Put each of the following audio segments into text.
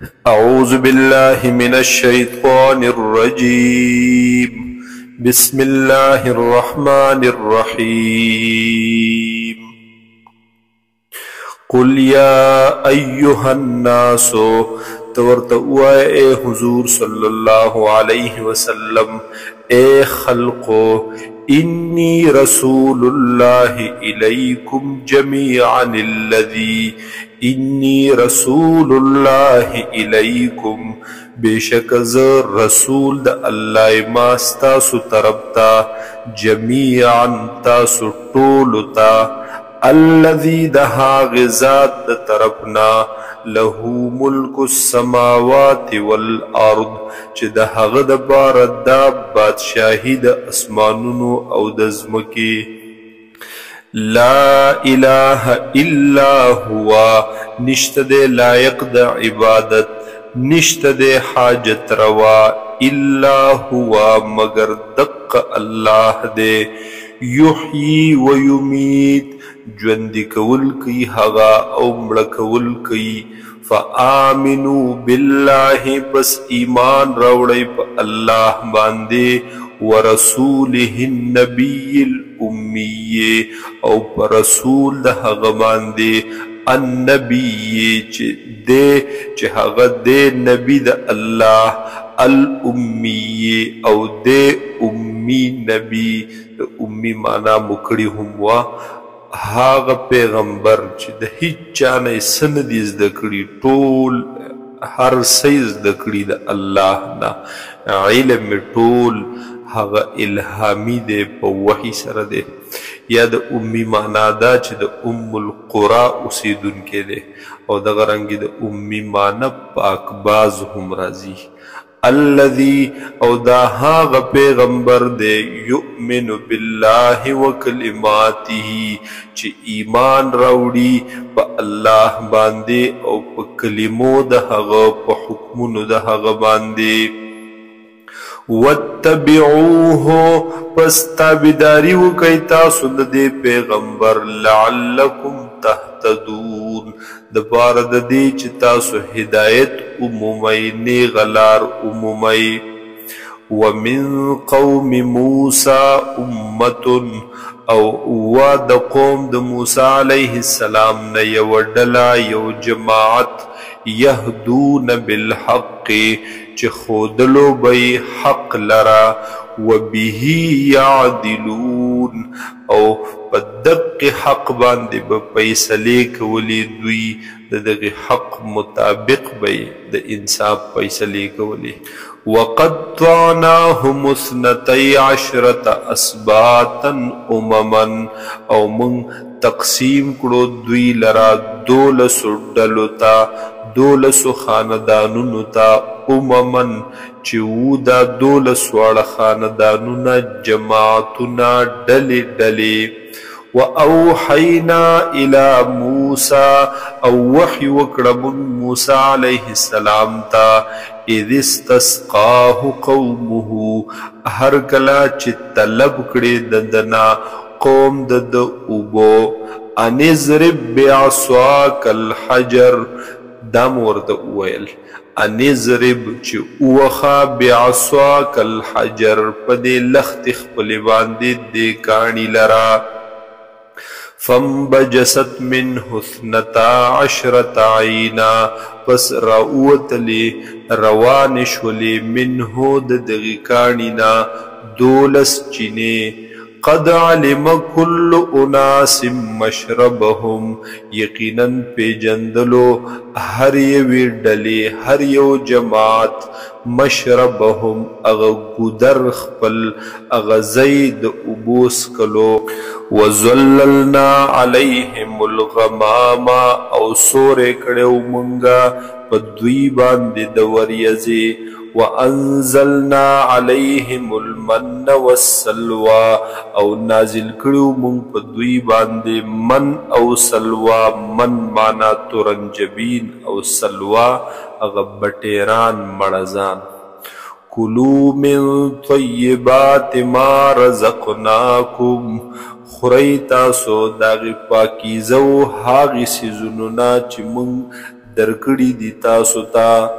أعوذ بالله من الشيطان الرجيم. بسم الله الرحمن الرحيم. قل يا أيها الناس تورتوا اے حضور صلی اللہ علیہ وسلم اے خلقو انی رسول اللہ الیکم جميعا الذی انی رسول اللہ الیکم بیشک رسول دا اللہ ماستاسو تربتا جميعا تاسو طولتا الذي دها غزات طرفنا له ملك السماوات والارض چې د هغه د بار د بادشاهي د اسمانونو او د ځمکې لا اله الا هو نشته د لایق د عبادت نشته د حاجت روا الا هو مگر دق الله دې یحیی و یمیت ژوندي کول کوي هغه او مړه کول کوي فآمنوا بالله بس ایمان راوړئ په الله باندې ورسوله النبي الأمي او په رسول د هغه باندې النبي چې هغه د نبی د الله الأمي او د امي نبی د امي معنا مکړي هم وا هاغه پیغمبر چې د هیڅ چا نه څه نه دي زده کړي ټول هر څه یې زده کړي د الله نه علم ټول هغه الهامي دی په وحي سره دی یا د امي معنا دا چې د ام القرى اوسیدونکی دی او دغه رنګې د امي معنا پاکباز هم راځي الذي او دا هاغ پیغمبر دے یؤمن باللہ و کلماته چی ایمان راوڑی پا اللہ باندے او پا کلمو دا هاغ پا حکمونو دا هاغ باندے واتبعوه پس تابداری وکئی تاسو دے پیغمبر لعلکم تهتدون دپاره د دې چې تاسو هدایت عمومي نیغ لار عمومي ومن قوم موسی امة او د قوم د موسی علیه السلام نه یو ډله یو جماعت یهدون بالحق چې ښودلو به حق لرا وبه یعدلون او په دغه حق باندې به فیصلې کولې دوی د دغه حق مطابق به د انصاف فیصلې کولې وقطعناهم 12 اسباطا امما او من تقسیم کړو دوی لرا 12 ډلو ته 12 خاندانونو ته اممن چې وو دا 12 واړه خاندانونه جماعتونه ډلې ډلې وأوحينا إلى موسى او وحي وکړه موسی علیه السلام ته اذ استسقاه قومه هر کله چې طلب کړي دنا قوم د اوبو ان اضرب بعصاك الحجر دام ورته وویل ان اضرب چې اوخه بعصاك الحجر په دې لخت خپلې باندې دې کاڼي لرا فانبجست منه 12 عینا پس راوتلی روان شولی منه د دغې کاڼینا 12 چینې قد علم كل اناس مشربهم یقینا پیجندلو هر یوې ډلې هر یو جماعت مشربهم اغا گودر خپل اغا زید ابوس کلو وزللنا علیهم الغمام او سور کڑیو منگا پا دوی باندې د وریځې وانزلنا علیهم المن والسلوى او نازل کړو مونږ په دوی باندې من او سلوا من معنا ترنجبین او سلوا هغه بټیران مړزان کلوا من طیبات ما رزقناکم خورئ تاسو دغې پاکیزه و هغې څیزونو نه چې مونږ درکړي دي تاسو ته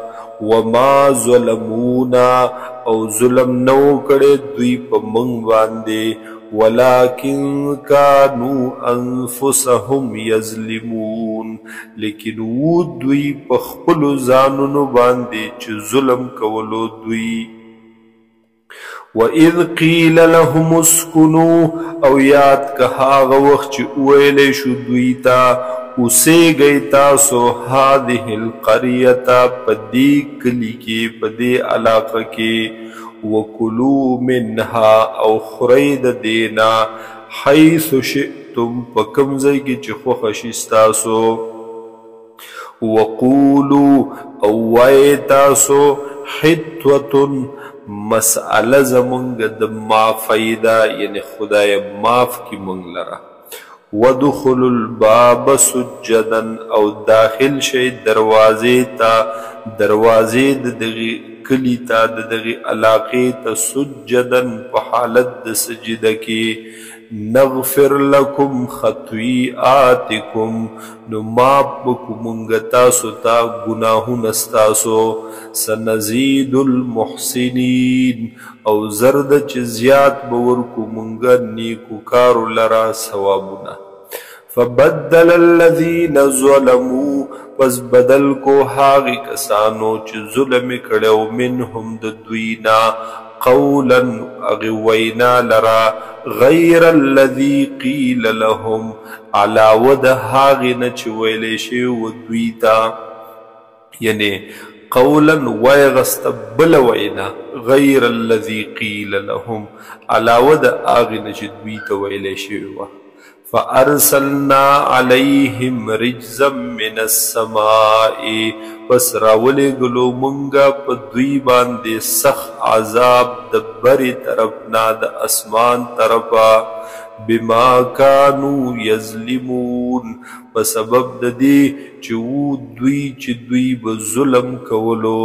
وما ظلمونا او ظلم نو کړي دوی په موږ باندې ولكن كانوا انفسهم يظلمون لیکن و دوی په خپل ځانونو باندې چې ظلم کولو دوی وَإِذْ قِيلَ لَهُمُ اسْكُنُوا او یاد که هاغه وخت چې ویلې شو دوی ته اوسېږئ تاسو هذه القرية په دې کلي کې په دې علاقه کې وَكُلُوا مِنْهَا او خورئ د دینا حیث شئتم په کوم ځای کې چې خوښه شي ستاسو وَقُولُوا او وایئ تاسو حِطْوَةٌ مسئله زمونږ د معافۍ ده یعنی خدای معاف کی مونږ لره وَدُخُلُوا الْبَابَ سُجَّدًا او داخل شئ دروازې ته دروازې د دغې کلی تا د دغې علاقې ته سجدن په حالت د سجده کې نغفر لکم خطیئاتکم نو معاف بکو مونږ تاسو ته ګناهونه ستاسو سنزید المحسنین او زرد چې زیات به ورکو مونږ نیکوکارو لره ثوابونه فبدل الذين ظلموا پس بدل کو هاغی کسانو چې ظلم کړو منهم د دوینا قولا اغی وینا لرا غیر الذي قیل لهم علاوه د هاغی نه چې ویلې شي و دویتا یعنی قولا ویغست بل وینا غیر الذي قیل لهم علاوه د هاغی نه چې دویتا ویلې شي و فارسلنا علیہم رجزا من السماء پس راولی گلو منگا پا دوی باندے سخ عذاب دبری طرفنا دا اسمان طرفا بما کانو یظلمون پا سبب دا دی چو دوی بظلم کولو